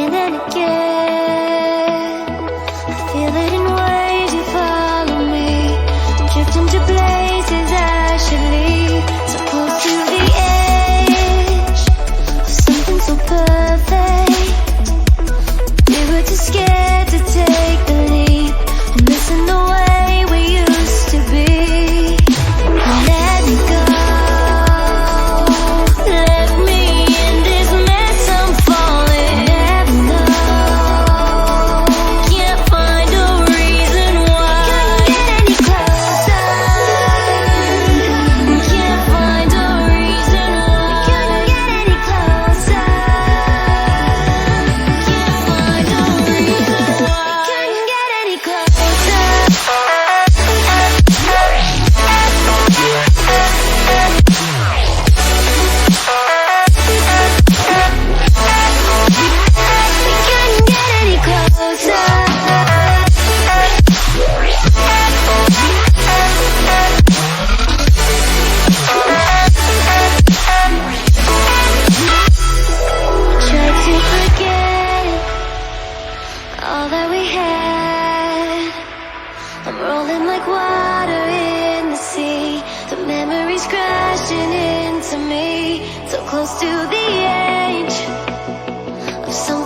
again and again. I feel it in ways you follow me, drifting to places I should leave. So close to the edge of something so perfect. We were too scared to take the leap and listen the way we used to be. Let me go. All that we had, I'm rolling like water in the sea. The memories crashing into me, so close to the edge of something